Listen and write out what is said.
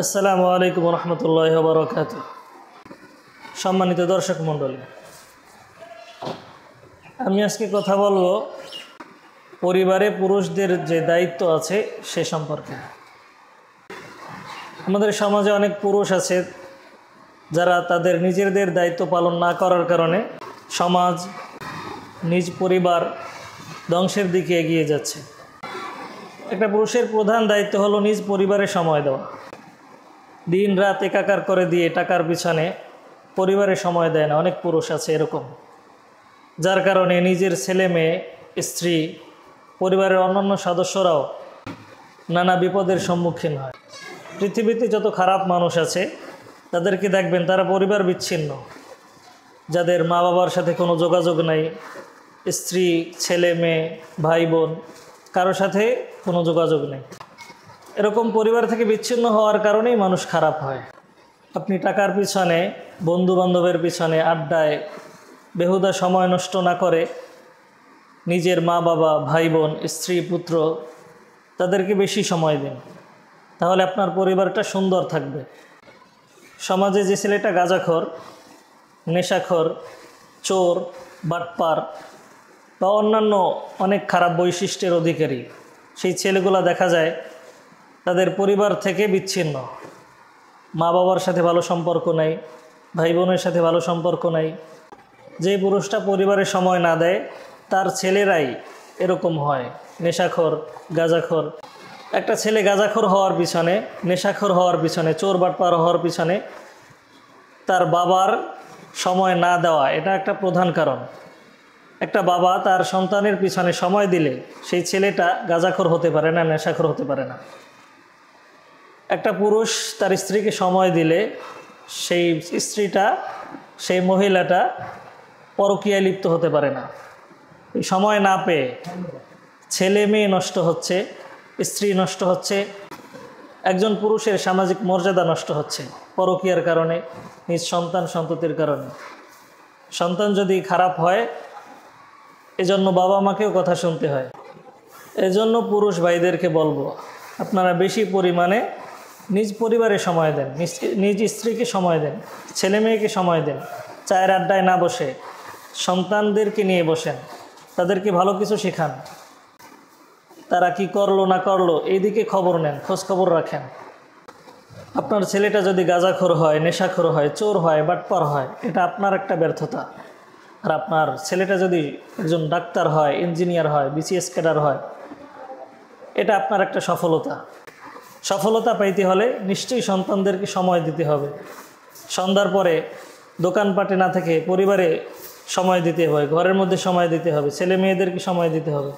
আসসালামু আলাইকুম রহমতুল্লাহি ওয়া বারাকাতুহু। সম্মানিত দর্শক মণ্ডলী, আমি আজকে কথা বলবো পরিবারে পুরুষদের যে দায়িত্ব আছে সে সম্পর্কে। আমাদের সমাজে অনেক পুরুষ আছে যারা তাদের নিজেদের দায়িত্ব পালন না করার কারণে সমাজ, নিজ পরিবার ধ্বংসের দিকে এগিয়ে যাচ্ছে। একটা পুরুষের প্রধান দায়িত্ব হলো নিজ পরিবারে সময় দেওয়া। দিন রাত একাকার করে দিয়ে টাকার পিছনে পরিবারে সময় দেয় না। অনেক পুরুষ আছে এরকম, যার কারণে নিজের ছেলে মেয়ে, স্ত্রী, পরিবারের অন্যান্য সদস্যরাও নানা বিপদের সম্মুখীন হয়। পৃথিবীতে যত খারাপ মানুষ আছে তাদেরকে দেখবেন তারা পরিবার বিচ্ছিন্ন, যাদের মা বাবার সাথে কোনো যোগাযোগ নাই, স্ত্রী, ছেলে মেয়ে, ভাই বোন কারোর সাথে কোনো যোগাযোগ নেই। এরকম পরিবার থেকে বিচ্ছিন্ন হওয়ার কারণেই মানুষ খারাপ হয়। আপনি টাকার পিছনে, বন্ধু বান্ধবের পিছনে, আড্ডায় বেহুদা সময় নষ্ট না করে নিজের মা বাবা, ভাই বোন, স্ত্রী, পুত্র তাদেরকে বেশি সময় দিন, তাহলে আপনার পরিবারটা সুন্দর থাকবে। সমাজে যে ছেলেটা গাঁজাখোর, নেশাখোর, চোর, বাটপার বা অন্যান্য অনেক খারাপ বৈশিষ্ট্যের অধিকারী, সেই ছেলেগুলো দেখা যায় তাদের পরিবার থেকে বিচ্ছিন্ন। মা বাবার সাথে ভালো সম্পর্ক নাই, ভাই বোনের সাথে ভালো সম্পর্ক নাই। যে পুরুষটা পরিবারে সময় না দেয় তার ছেলেরাই এরকম হয়, নেশাখোর, গাঁজাখোর। একটা ছেলে গাঁজাখোর হওয়ার পিছনে, নেশাখোর হওয়ার পিছনে, চোর বাটপার হওয়ার পিছনে তার বাবার সময় না দেওয়া, এটা একটা প্রধান কারণ। একটা বাবা তার সন্তানের পিছনে সময় দিলে সেই ছেলেটা গাঁজাখোর হতে পারে না, নেশাখোর হতে পারে না। একটা পুরুষ তার স্ত্রীকে সময় দিলে সেই স্ত্রীটা, সেই মহিলাটা পরকীয়ায় লিপ্ত হতে পারে না। এই সময় না পেয়ে ছেলে মেয়ে নষ্ট হচ্ছে, স্ত্রী নষ্ট হচ্ছে, একজন পুরুষের সামাজিক মর্যাদা নষ্ট হচ্ছে পরকীয়ার কারণে, নিজ সন্তান সন্ততির কারণে। সন্তান যদি খারাপ হয় এজন্য বাবা মাকেও কথা শুনতে হয়। এজন্য পুরুষ ভাইদেরকে বলবো, আপনারা বেশি পরিমাণে নিজ পরিবারে সময় দেন, নিজ স্ত্রীকে সময় দেন, ছেলে মেয়েকে সময় দেন। চায়ের আড্ডায় না বসে সন্তানদেরকে নিয়ে বসেন, তাদেরকে ভালো কিছু শেখান। তারা কি করলো না করলো এই দিকে খবর নেন, খোঁজ খবর রাখেন। আপনার ছেলেটা যদি গাঁজাখোর হয়, নেশাখোর হয়, চোর হয়, বাটপার হয়, এটা আপনার একটা ব্যর্থতা। আর আপনার ছেলেটা যদি একজন ডাক্তার হয়, ইঞ্জিনিয়ার হয়, বিসিএস ক্যাডার হয়, এটা আপনার একটা সফলতা। সফলতা পাইতে হলে নিশ্চয়ই সন্তানদেরকে সময় দিতে হবে। সন্ধ্যার পরে দোকানপাটে না থেকে পরিবারে সময় দিতে হবে, ঘরের মধ্যে সময় দিতে হবে, ছেলে মেয়েদেরকে সময় দিতে হবে।